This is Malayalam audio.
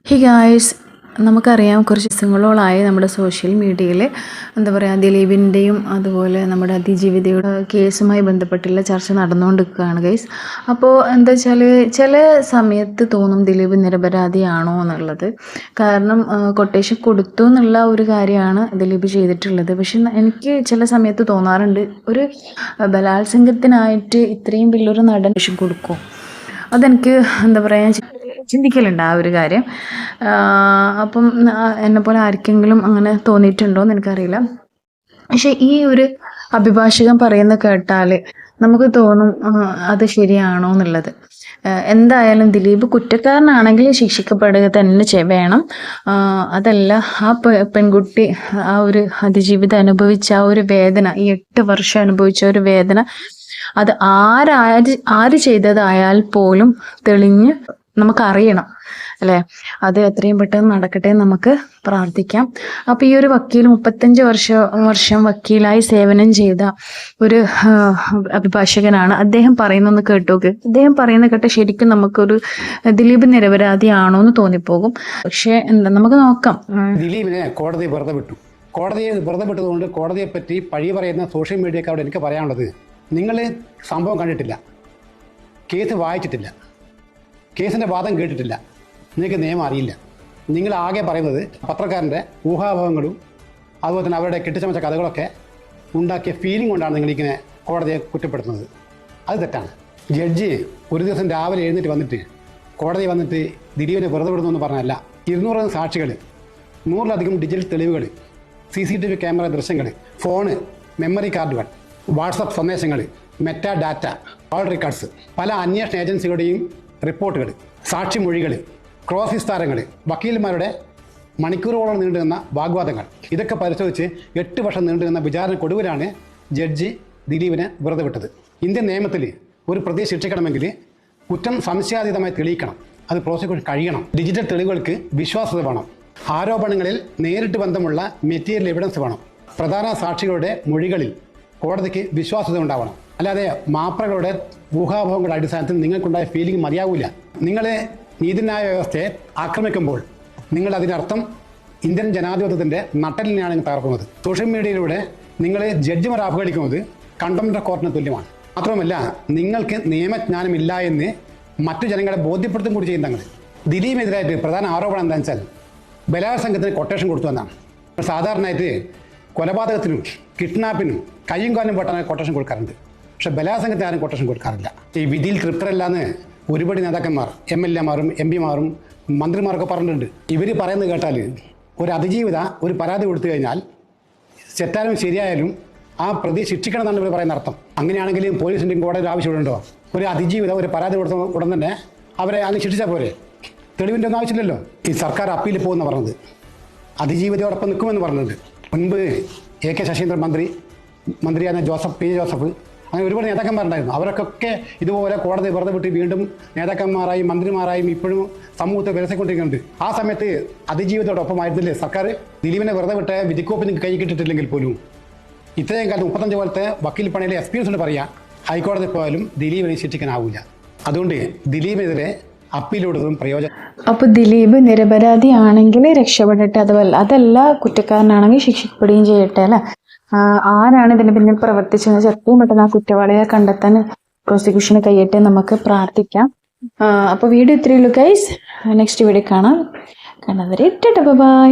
ഹേ ഗായ്സ്, നമുക്കറിയാം കുറച്ച് ദിവസങ്ങളോളായി നമ്മുടെ സോഷ്യൽ മീഡിയയിൽ എന്താ പറയുക, ദിലീപിൻ്റെയും അതുപോലെ നമ്മുടെ അതിജീവിതയുടെ കേസുമായി ബന്ധപ്പെട്ടുള്ള ചർച്ച നടന്നുകൊണ്ടിരിക്കുകയാണ് ഗൈസ്. അപ്പോൾ എന്താ വെച്ചാൽ ചില സമയത്ത് തോന്നും ദിലീപ് നിരപരാധിയാണോ എന്നുള്ളത്. കാരണം കൊട്ടേഷൻ കൊടുത്തു എന്നുള്ള ഒരു കാര്യമാണ് ദിലീപ് ചെയ്തിട്ടുള്ളത്. പക്ഷെ എനിക്ക് ചില സമയത്ത് തോന്നാറുണ്ട്, ഒരു ബലാത്സംഗത്തിനായിട്ട് ഇത്രയും വലിയൊരു നടൻ കൊടുക്കും. അതെനിക്ക് എന്താ പറയുക, ചിന്തിക്കലുണ്ട് ആ ഒരു കാര്യം. അപ്പം എന്നെപ്പോലെ ആർക്കെങ്കിലും അങ്ങനെ തോന്നിയിട്ടുണ്ടോ എന്ന് എനിക്കറിയില്ല. പക്ഷെ ഈ ഒരു അഭിഭാഷകൻ പറയുന്ന കേട്ടാൽ നമുക്ക് തോന്നും അത് ശരിയാണോ എന്നുള്ളത്. എന്തായാലും ദിലീപ് കുറ്റക്കാരനാണെങ്കിൽ ശിക്ഷിക്കപ്പെടുക തന്നെ വേണം. അതല്ല, ആ പെൺകുട്ടി ആ ഒരു അതിജീവിതം അനുഭവിച്ച ആ ഒരു വേദന, ഈ 8 വർഷം അനുഭവിച്ച ഒരു വേദന, അത് ആര് ചെയ്തതായാൽ പോലും തെളിഞ്ഞ് നമുക്കറിയണം അല്ലേ. അത് എത്രയും പെട്ടെന്ന് നടക്കട്ടെ എന്ന് നമുക്ക് പ്രാർത്ഥിക്കാം. അപ്പോൾ ഈ ഒരു വക്കീൽ 35 വർഷം വക്കീലായി സേവനം ചെയ്ത ഒരു അഭിഭാഷകനാണ്. അദ്ദേഹം പറയുന്നൊന്ന് കേട്ടോക്ക്. അദ്ദേഹം പറയുന്ന കേട്ട ശരിക്കും നമുക്കൊരു ദിലീപ് നിരപരാധിയാണോ എന്ന് തോന്നിപ്പോകും. പക്ഷേ എന്താ, നമുക്ക് നോക്കാം. ദിലീപിനെ കോടതി വെറുതെ വിട്ടു. കോടതിയെ വെറുതെ വിട്ടതുകൊണ്ട് കോടതിയെ പറ്റി പഴി പറയുന്ന സോഷ്യൽ മീഡിയക്കാരോട് എനിക്ക് പറയാനുള്ളത്, നിങ്ങൾ സംഭവം കണ്ടിട്ടില്ല, കേസ് വായിച്ചിട്ടില്ല, കേസിൻ്റെ വാദം കേട്ടിട്ടില്ല, നിങ്ങൾക്ക് നിയമം അറിയില്ല. നിങ്ങൾ ആകെ പറയുന്നത് പത്രക്കാരൻ്റെ ഊഹാഭവങ്ങളും അതുപോലെ തന്നെ അവരുടെ കെട്ടിച്ചമച്ച കഥകളൊക്കെ ഉണ്ടാക്കിയ ഫീലിംഗ് കൊണ്ടാണ് നിങ്ങളിങ്ങനെ കോടതിയെ കുറ്റപ്പെടുത്തുന്നത്. അത് തെറ്റാണ്. ജഡ്ജി ഒരു ദിവസം രാവിലെ എഴുന്നേറ്റ് വന്നിട്ട് കോടതി വന്നിട്ട് ദിലീപിനെ വെറുതെ വിടുന്നു എന്ന് പറഞ്ഞല്ല. 200 സാക്ഷികൾ, 100-ലധികം ഡിജിറ്റൽ തെളിവുകൾ, CCTV ക്യാമറ ദൃശ്യങ്ങൾ, ഫോണ്, മെമ്മറി കാർഡുകൾ, വാട്സപ്പ് സന്ദേശങ്ങൾ, മെറ്റാ ഡാറ്റ, കോൾ റെക്കോർഡ്സ്, പല അന്വേഷണ ഏജൻസികളുടെയും റിപ്പോർട്ടുകൾ, സാക്ഷിമൊഴികൾ, ക്രോസ് വിസ്താരങ്ങൾ, വക്കീൽമാരുടെ മണിക്കൂറുകളോളം നീണ്ടുനിന്ന വാഗ്വാദങ്ങൾ, ഇതൊക്കെ പരിശോധിച്ച് 8 വർഷം നീണ്ടുനിന്ന വിചാരണക്കൊടുവിലാണ് ജഡ്ജി ദിലീപിനെ വെറുതെ വിട്ടത്. ഇന്ത്യൻ നിയമത്തിൽ ഒരു പ്രതിയെ ശിക്ഷിക്കണമെങ്കിൽ കുറ്റം സംശയാതീതമായി തെളിയിക്കണം. അത് പ്രോസിക്യൂഷൻ കഴിയണം. ഡിജിറ്റൽ തെളിവുകൾക്ക് വിശ്വാസ്യത വേണം. ആരോപണങ്ങളിൽ നേരിട്ട് ബന്ധമുള്ള മെറ്റീരിയൽ എവിഡൻസ് വേണം. പ്രധാന സാക്ഷികളുടെ മൊഴികളിൽ കോടതിക്ക് വിശ്വാസ്യത ഉണ്ടാവണം. അല്ലാതെ മാപ്രകളുടെ ഊഹാഭവങ്ങളുടെ അടിസ്ഥാനത്തിൽ നിങ്ങൾക്കുണ്ടായ ഫീലിംഗ് മതിയാവില്ല. നിങ്ങൾ നീതിന്യായ വ്യവസ്ഥയെ ആക്രമിക്കുമ്പോൾ നിങ്ങൾ അതിനർത്ഥം ഇന്ത്യൻ ജനാധിപത്യത്തിൻ്റെ നട്ടലിനെയാണ് നിങ്ങൾ തകർക്കുന്നത്. സോഷ്യൽ മീഡിയയിലൂടെ നിങ്ങൾ ജഡ്ജിമാർ അവഹേളിക്കുന്നത് കണ്ടംപ്റ്റ് ഓഫ് കോർട്ടിന് തുല്യമാണ്. മാത്രമല്ല, നിങ്ങൾക്ക് നിയമജ്ഞാനമില്ല എന്ന് മറ്റു ജനങ്ങളെ ബോധ്യപ്പെടുത്തും കൂടി ചെയ്യുന്നങ്ങൾ. ദിലീപിനെതിരായിട്ട് പ്രധാന ആരോപണം എന്താണെന്ന് വെച്ചാൽ ബലാത്സംഗത്തിന് കൊട്ടേഷൻ കൊടുത്തു എന്നാണ്. സാധാരണയായിട്ട് കൊലപാതകത്തിനും കിഡ്നാപ്പിനും കയ്യും കാലും വെട്ടാൻ കൊട്ടേഷൻ കൊടുക്കാറുണ്ട്. പക്ഷെ ബലാത്സംഗത്തിന് ആരും കൊട്ടേഷൻ കൊടുക്കാറില്ല. ഈ വിധിയിൽ തൃപ്തരല്ലാന്ന് ഒരുപാട് നേതാക്കന്മാർ, MLA മാരും MP മാരും മന്ത്രിമാരൊക്കെ പറഞ്ഞിട്ടുണ്ട്. ഇവർ പറയുന്നത് കേട്ടാൽ ഒരു അതിജീവിത ഒരു പരാതി കൊടുത്തു കഴിഞ്ഞാൽ തെറ്റാലും ശരിയായാലും ആ പ്രതി ശിക്ഷിക്കണമെന്നാണ് ഇവർ പറയുന്ന അർത്ഥം. അങ്ങനെയാണെങ്കിൽ പോലീസിൻ്റെയും കോടതിയുടെ ആവശ്യമുണ്ടോ? ഒരു അതിജീവിത ഒരു പരാതി കൊടുത്ത ഉടൻ തന്നെ അവരെ അങ്ങ് ശിക്ഷിച്ചാൽ പോരെ? തെളിവിൻ്റെ ഒന്നും ആവശ്യമില്ലല്ലോ. ഈ സർക്കാർ അപ്പീൽ പോകുമെന്ന് പറഞ്ഞത്, അതിജീവിതയോടൊപ്പം നിൽക്കുമെന്ന് പറഞ്ഞിട്ടുണ്ട്. മുൻപ് AK ശശീന്ദ്രൻ മന്ത്രിയായ P ജോസഫ്, അങ്ങനെ ഒരുപാട് നേതാക്കന്മാരുണ്ടായിരുന്നു. അവരൊക്കെ ഇതുപോലെ കോടതി വെറുതെ വിട്ട് വീണ്ടും നേതാക്കന്മാരായും മന്ത്രിമാരായും ഇപ്പോഴും സമൂഹത്തെ വിലസിക്കൊണ്ടിരിക്കുന്നുണ്ട്. ആ സമയത്ത് അതിജീവിതയോടൊപ്പമായിരുന്നില്ലേ സർക്കാർ? ദിലീപിനെ വെറുതെ വിട്ട് വിധിക്കോപ്പിന് കൈ കിട്ടിയിട്ടില്ലെങ്കിൽ പോലും ഇത്രയും കാലത്ത് 35 പോലത്തെ വക്കീൽ പണിയിലെ എക്സ്പീരിയൻസ് പറയാം, ഹൈക്കോടതി പോയാലും ദിലീപിനെ ശിക്ഷിക്കാനാവില്ല. അതുകൊണ്ട് ദിലീപിനെതിരെ അപ്പീലെടുത്തതും പ്രയോജനം. അപ്പോൾ ദിലീപ് നിരപരാധിയാണെങ്കിൽ രക്ഷപ്പെടട്ടെ, അതല്ല കുറ്റക്കാരനാണെങ്കിൽ ശിക്ഷിക്കപ്പെടുകയും ചെയ്യട്ടെ അല്ലേ. ആരാണ് ഇതിന് പിന്നിൽ പ്രവർത്തിച്ചത് ചെറുപ്പം പെട്ടെന്ന് ആ കുറ്റവാളിയെ കണ്ടെത്താൻ പ്രോസിക്യൂഷന് കഴിയട്ടെ നമുക്ക് പ്രാർത്ഥിക്കാം. അപ്പോൾ വീഡിയോ ഇത്രയേ ഉള്ളൂ ഗൈസ്. നെക്സ്റ്റ് വീഡിയോ കാണാം. കാണാൻ വരെ ബൈ.